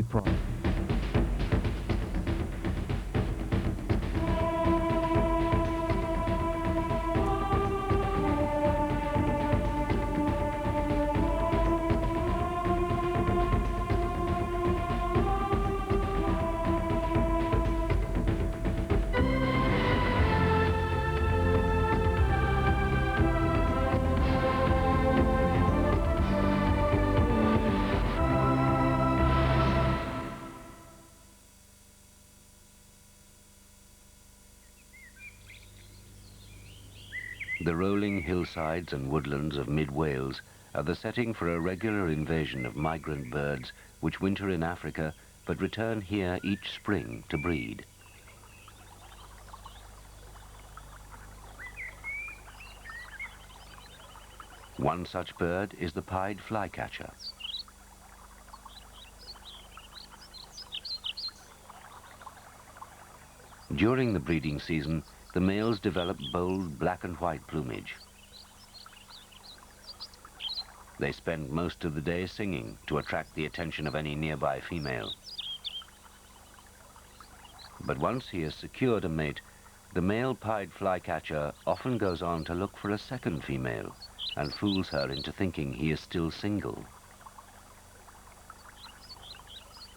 prime. The rolling hillsides and woodlands of mid-Wales are the setting for a regular invasion of migrant birds which winter in Africa but return here each spring to breed. One such bird is the pied flycatcher. During the breeding season, the males develop bold black and white plumage. They spend most of the day singing to attract the attention of any nearby female. But once he has secured a mate, the male pied flycatcher often goes on to look for a second female and fools her into thinking he is still single.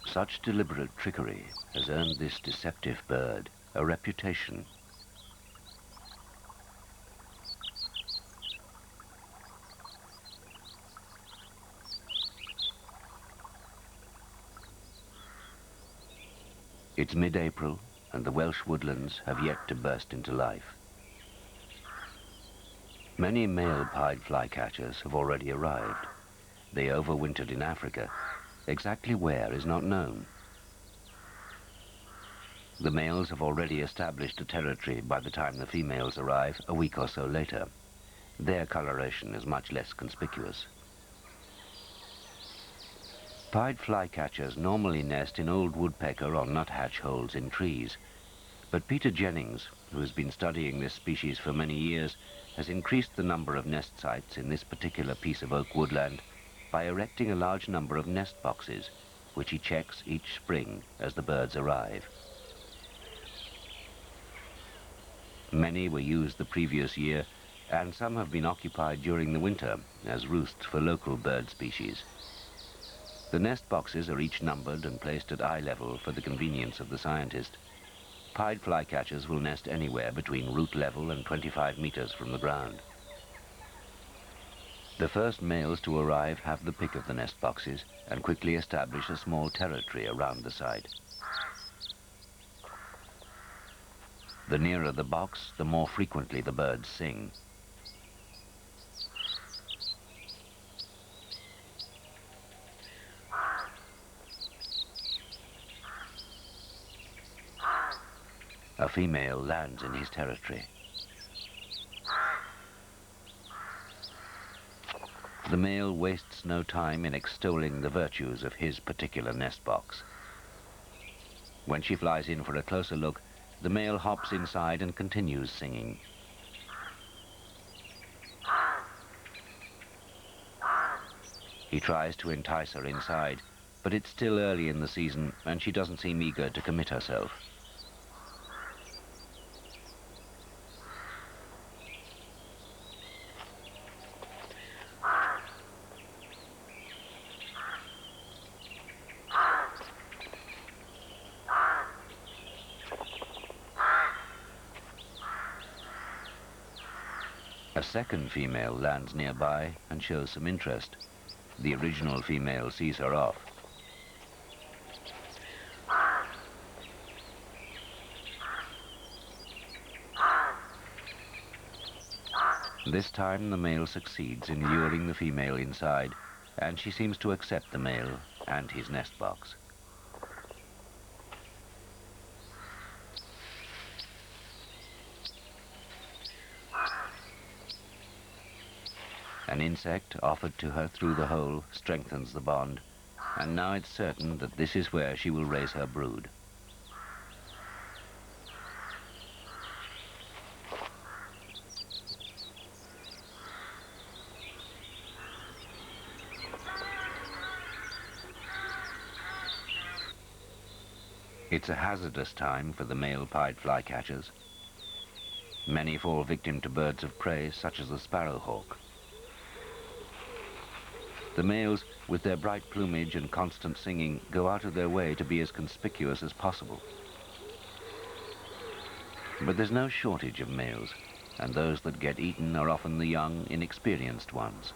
Such deliberate trickery has earned this deceptive bird a reputation. It's mid-April, and the Welsh woodlands have yet to burst into life. Many male pied flycatchers have already arrived. They overwintered in Africa. Exactly where is not known. The males have already established a territory by the time the females arrive a week or so later. Their coloration is much less conspicuous. Pied flycatchers normally nest in old woodpecker or nuthatch holes in trees, but Peter Jennings, who has been studying this species for many years, has increased the number of nest sites in this particular piece of oak woodland by erecting a large number of nest boxes, which he checks each spring as the birds arrive. Many were used the previous year, and some have been occupied during the winter as roosts for local bird species. The nest boxes are each numbered and placed at eye level for the convenience of the scientist. Pied flycatchers will nest anywhere between root level and 25 meters from the ground. The first males to arrive have the pick of the nest boxes and quickly establish a small territory around the site. The nearer the box, the more frequently the birds sing. A female lands in his territory. The male wastes no time in extolling the virtues of his particular nest box. When she flies in for a closer look, the male hops inside and continues singing. He tries to entice her inside, but it's still early in the season and she doesn't seem eager to commit herself. A second female lands nearby and shows some interest. The original female sees her off. This time the male succeeds in luring the female inside, and she seems to accept the male and his nest box. An insect offered to her through the hole strengthens the bond, and now it's certain that this is where she will raise her brood. It's a hazardous time for the male pied flycatchers. Many fall victim to birds of prey, such as the sparrowhawk. The males, with their bright plumage and constant singing, go out of their way to be as conspicuous as possible. But there's no shortage of males, and those that get eaten are often the young, inexperienced ones.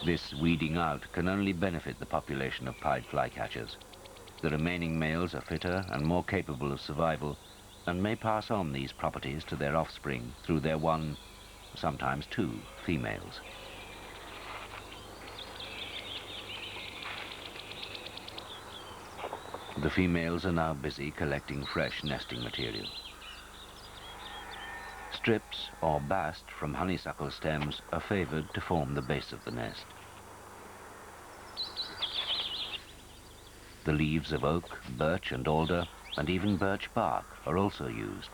This weeding out can only benefit the population of pied flycatchers. The remaining males are fitter and more capable of survival, and may pass on these properties to their offspring through their one, sometimes two, females. The females are now busy collecting fresh nesting material. Strips or bast from honeysuckle stems are favored to form the base of the nest. The leaves of oak, birch and alder, and even birch bark are also used.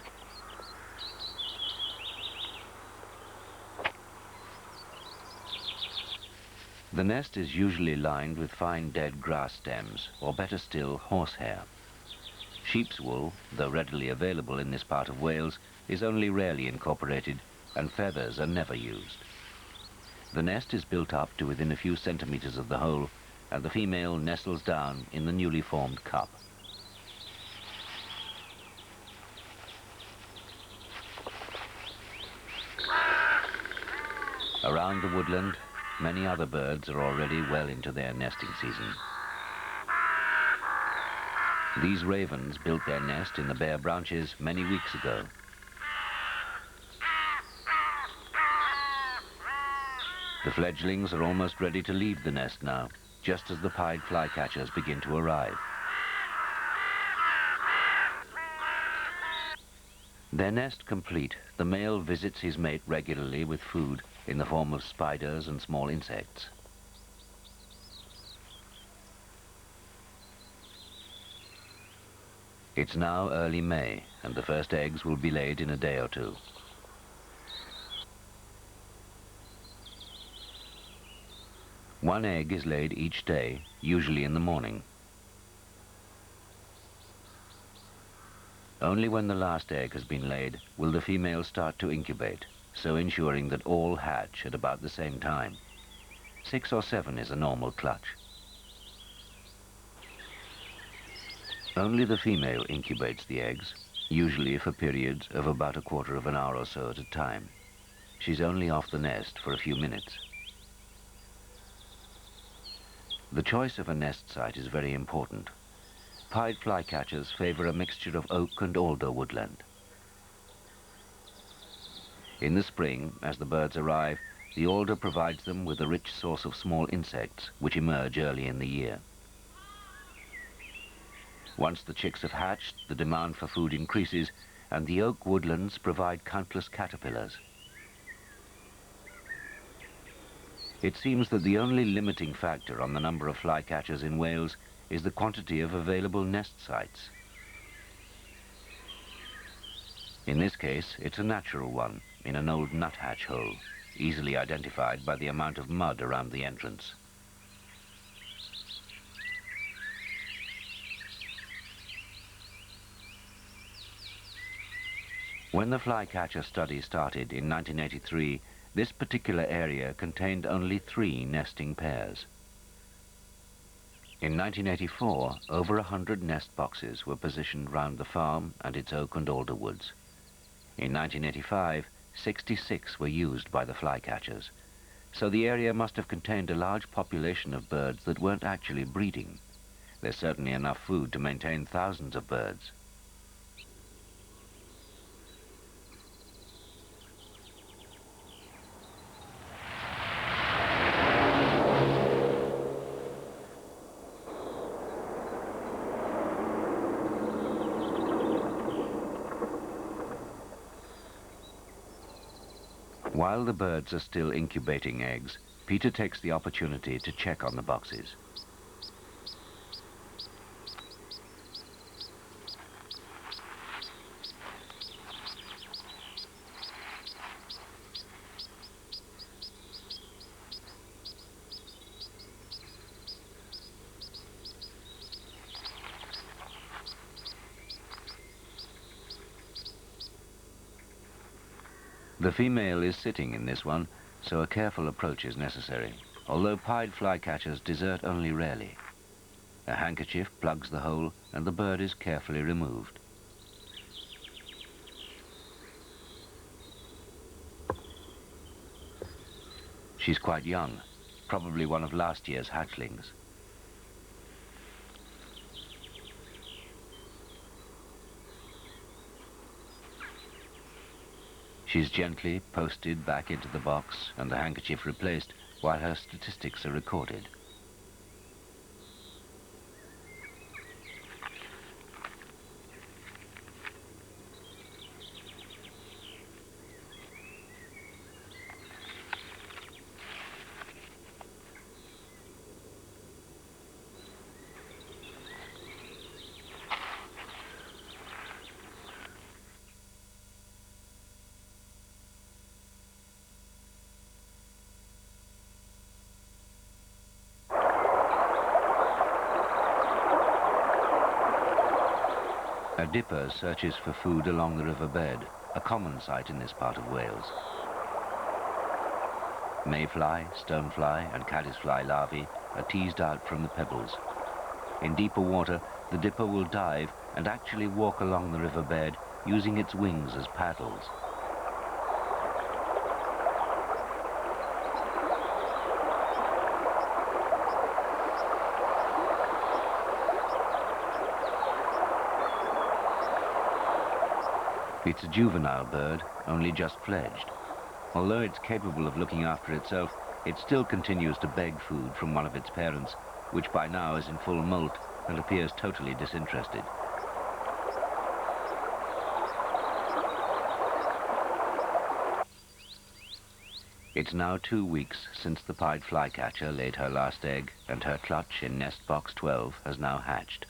The nest is usually lined with fine dead grass stems, or better still, horsehair. Sheep's wool, though readily available in this part of Wales, is only rarely incorporated, and feathers are never used. The nest is built up to within a few centimeters of the hole, and the female nestles down in the newly formed cup. Around the woodland, many other birds are already well into their nesting season. These ravens built their nest in the bare branches many weeks ago. The fledglings are almost ready to leave the nest now, just as the pied flycatchers begin to arrive. Their nest complete, the male visits his mate regularly with food in the form of spiders and small insects. It's now early May, and the first eggs will be laid in a day or two. One egg is laid each day, usually in the morning. Only when the last egg has been laid will the female start to incubate, so ensuring that all hatch at about the same time. 6 or 7 is a normal clutch. Only the female incubates the eggs, usually for periods of about a quarter of an hour or so at a time. She's only off the nest for a few minutes. The choice of a nest site is very important. Pied flycatchers favor a mixture of oak and alder woodland. In the spring, as the birds arrive, the alder provides them with a rich source of small insects which emerge early in the year. Once the chicks have hatched, the demand for food increases, and the oak woodlands provide countless caterpillars. It seems that the only limiting factor on the number of flycatchers in Wales is the quantity of available nest sites. In this case, it's a natural one, in an old nuthatch hole, easily identified by the amount of mud around the entrance. When the flycatcher study started in 1983, this particular area contained only 3 nesting pairs. In 1984, over 100 nest boxes were positioned round the farm and its oak and alder woods. In 1985, 66 were used by the flycatchers, so the area must have contained a large population of birds that weren't actually breeding. There's certainly enough food to maintain thousands of birds. While the birds are still incubating eggs, Peter takes the opportunity to check on the boxes. The female is sitting in this one, so a careful approach is necessary, although pied flycatchers desert only rarely. A handkerchief plugs the hole and the bird is carefully removed. She's quite young, probably one of last year's hatchlings. She's gently posted back into the box and the handkerchief replaced while her statistics are recorded. A dipper searches for food along the river bed, a common sight in this part of Wales. Mayfly, stonefly and caddisfly larvae are teased out from the pebbles. In deeper water, the dipper will dive and actually walk along the river bed using its wings as paddles. It's a juvenile bird, only just fledged. Although it's capable of looking after itself, it still continues to beg food from one of its parents, which by now is in full molt and appears totally disinterested. It's now 2 weeks since the pied flycatcher laid her last egg, and her clutch in nest box 12 has now hatched.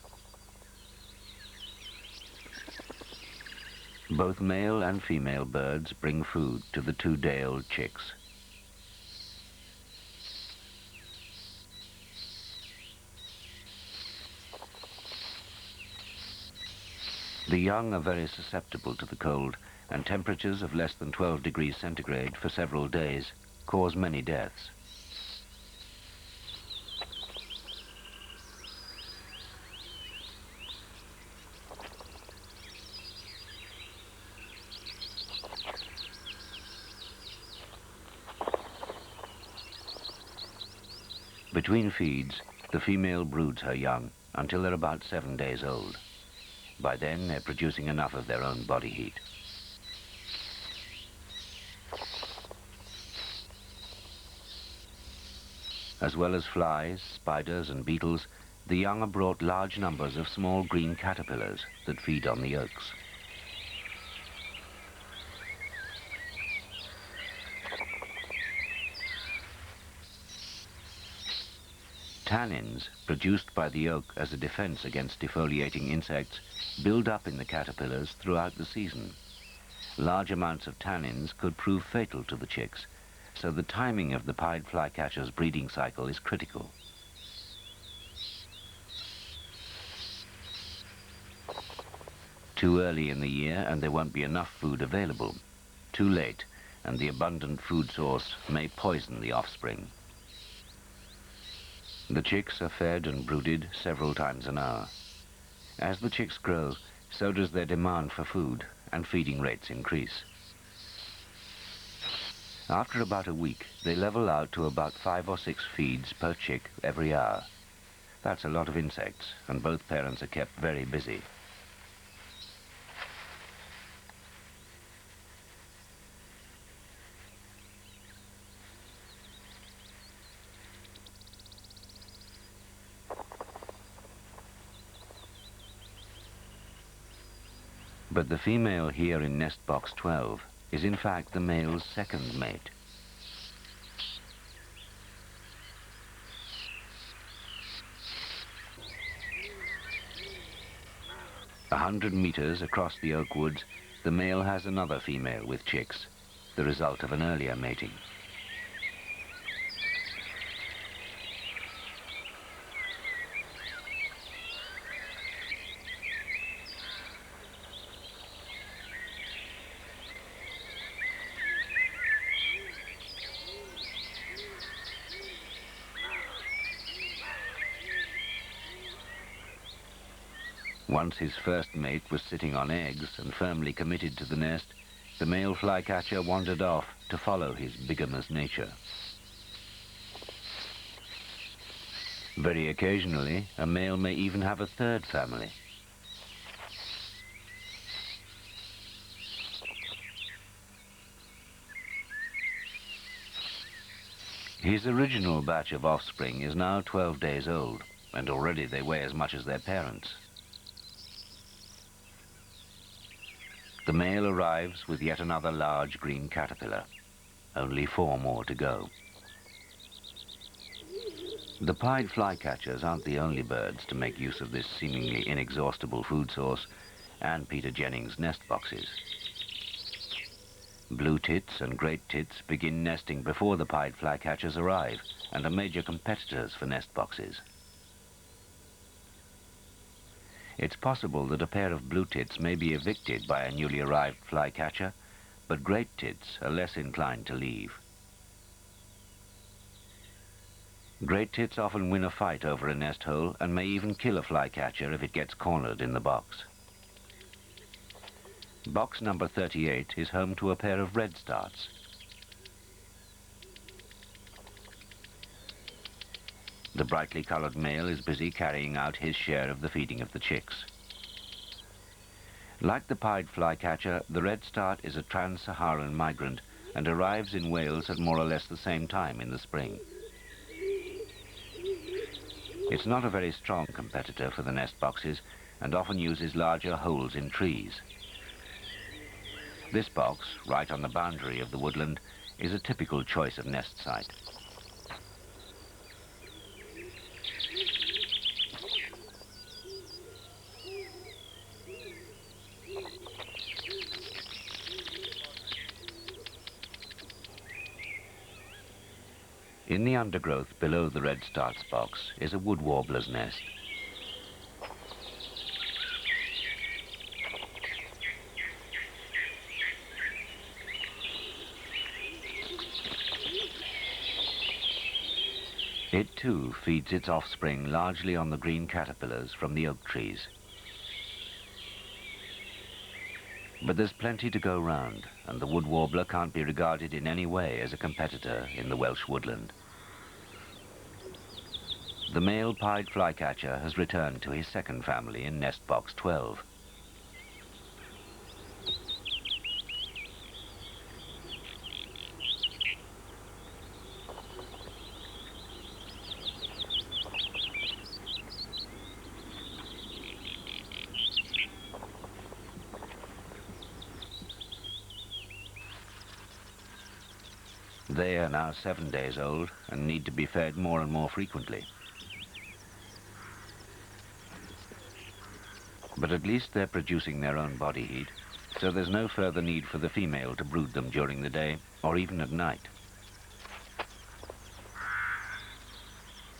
Both male and female birds bring food to the 2 day-old chicks. The young are very susceptible to the cold, and temperatures of less than 12 degrees centigrade for several days cause many deaths. Between feeds, the female broods her young until they're about 7 days old. By then, they're producing enough of their own body heat. As well as flies, spiders and beetles, the young are brought large numbers of small green caterpillars that feed on the yolks. Tannins, produced by the yolk as a defense against defoliating insects, build up in the caterpillars throughout the season. Large amounts of tannins could prove fatal to the chicks, so the timing of the pied flycatcher's breeding cycle is critical. Too early in the year and there won't be enough food available. Too late, and the abundant food source may poison the offspring. The chicks are fed and brooded several times an hour. As the chicks grow, so does their demand for food, and feeding rates increase. After about a week, they level out to about 5 or 6 feeds per chick every hour. That's a lot of insects, and both parents are kept very busy. But the female here in nest box 12 is in fact the male's second mate. A 100 meters across the oak woods, the male has another female with chicks, the result of an earlier mating. Once his first mate was sitting on eggs and firmly committed to the nest, the male flycatcher wandered off to follow his bigamous nature. Very occasionally, a male may even have a third family. His original batch of offspring is now 12 days old, and already they weigh as much as their parents. The male arrives with yet another large green caterpillar. Only 4 more to go. The pied flycatchers aren't the only birds to make use of this seemingly inexhaustible food source and Peter Jennings' nest boxes. Blue tits and great tits begin nesting before the pied flycatchers arrive and are major competitors for nest boxes. It's possible that a pair of blue tits may be evicted by a newly arrived flycatcher, but great tits are less inclined to leave. Great tits often win a fight over a nest hole and may even kill a flycatcher if it gets cornered in the box. Box number 38 is home to a pair of redstarts. The brightly colored male is busy carrying out his share of the feeding of the chicks. Like the pied flycatcher, the redstart is a trans-Saharan migrant and arrives in Wales at more or less the same time in the spring. It's not a very strong competitor for the nest boxes and often uses larger holes in trees. This box, right on the boundary of the woodland, is a typical choice of nest site. In the undergrowth below the redstart's box is a wood warbler's nest. It too feeds its offspring largely on the green caterpillars from the oak trees. But there's plenty to go round, and the wood warbler can't be regarded in any way as a competitor in the Welsh woodland. The male pied flycatcher has returned to his second family in nest box 12. They are now 7 days old and need to be fed more and more frequently. But at least they're producing their own body heat, so there's no further need for the female to brood them during the day or even at night.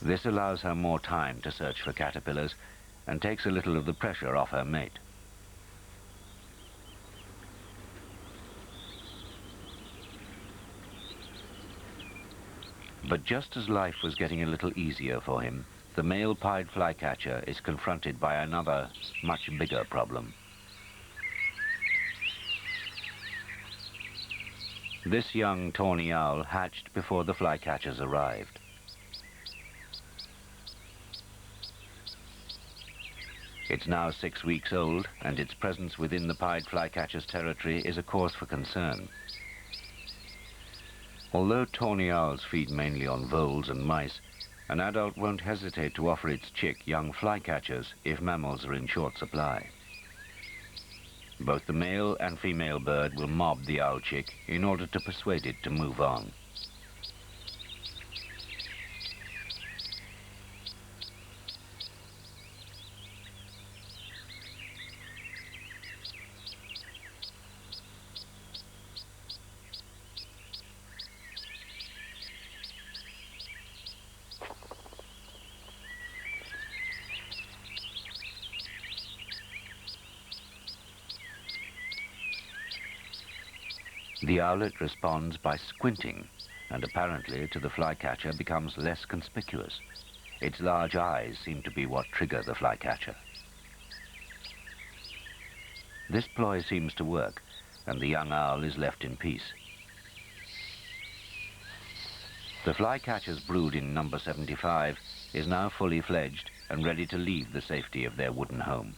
This allows her more time to search for caterpillars and takes a little of the pressure off her mate. But just as life was getting a little easier for him, the male pied flycatcher is confronted by another, much bigger problem. This young tawny owl hatched before the flycatchers arrived. It's now 6 weeks old, and its presence within the pied flycatcher's territory is a cause for concern. Although tawny owls feed mainly on voles and mice, an adult won't hesitate to offer its chick young flycatchers if mammals are in short supply. Both the male and female bird will mob the owl chick in order to persuade it to move on. The owlet responds by squinting, and apparently to the flycatcher becomes less conspicuous. Its large eyes seem to be what trigger the flycatcher. This ploy seems to work, and the young owl is left in peace. The flycatcher's brood in number 75 is now fully fledged and ready to leave the safety of their wooden home.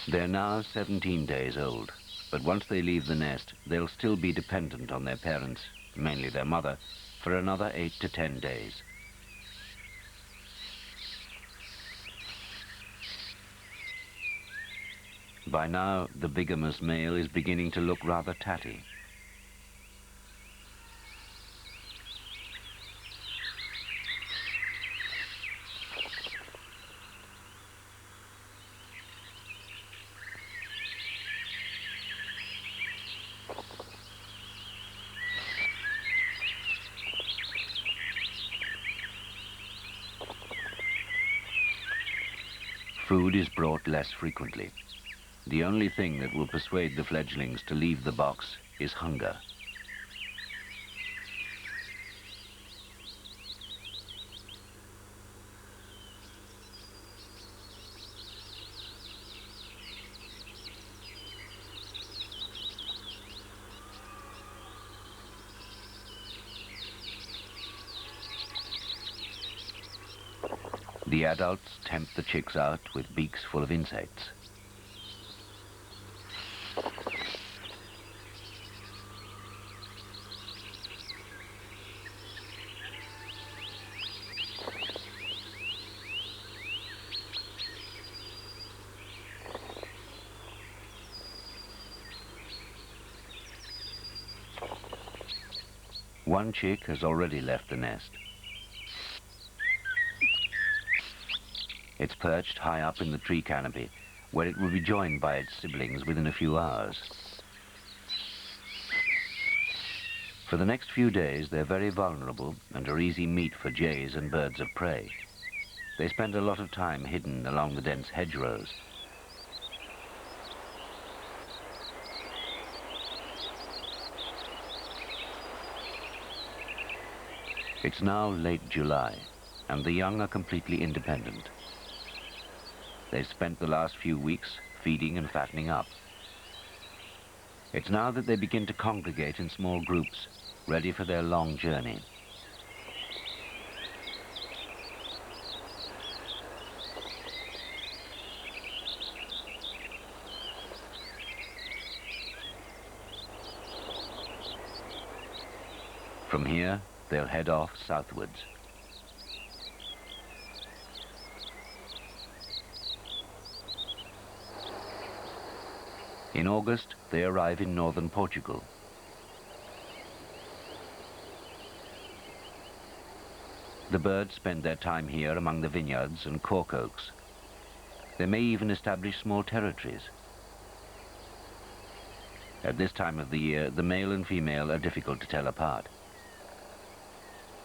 They're now 17 days old, but once they leave the nest, they'll still be dependent on their parents, mainly their mother, for another 8 to 10 days. By now, the bigamous male is beginning to look rather tatty. Food is brought less frequently. The only thing that will persuade the fledglings to leave the box is hunger. The adults tempt the chicks out with beaks full of insects. One chick has already left the nest. It's perched high up in the tree canopy, where it will be joined by its siblings within a few hours. For the next few days, they're very vulnerable and are easy meat for jays and birds of prey. They spend a lot of time hidden along the dense hedgerows. It's now late July, and the young are completely independent. They've spent the last few weeks feeding and fattening up. It's now that they begin to congregate in small groups, ready for their long journey. From here, they'll head off southwards. In August, they arrive in northern Portugal. The birds spend their time here among the vineyards and cork oaks. They may even establish small territories. At this time of the year, the male and female are difficult to tell apart.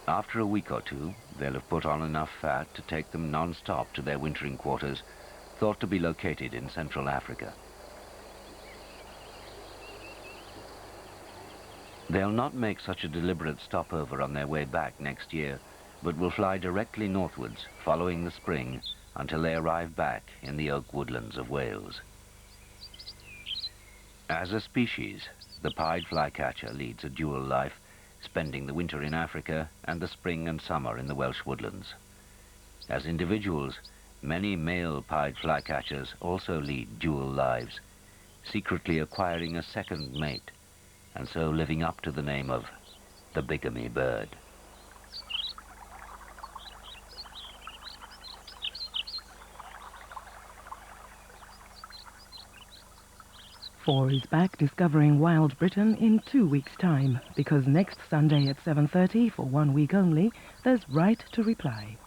After a week or two, they'll have put on enough fat to take them non-stop to their wintering quarters, thought to be located in Central Africa. They'll not make such a deliberate stopover on their way back next year, but will fly directly northwards, following the spring, until they arrive back in the oak woodlands of Wales. As a species, the pied flycatcher leads a dual life, spending the winter in Africa and the spring and summer in the Welsh woodlands. As individuals, many male pied flycatchers also lead dual lives, secretly acquiring a second mate, and so living up to the name of the bigamy bird. Four is back discovering Wild Britain in 2 weeks' time, because next Sunday at 7:30, for 1 week only, there's Right to Reply.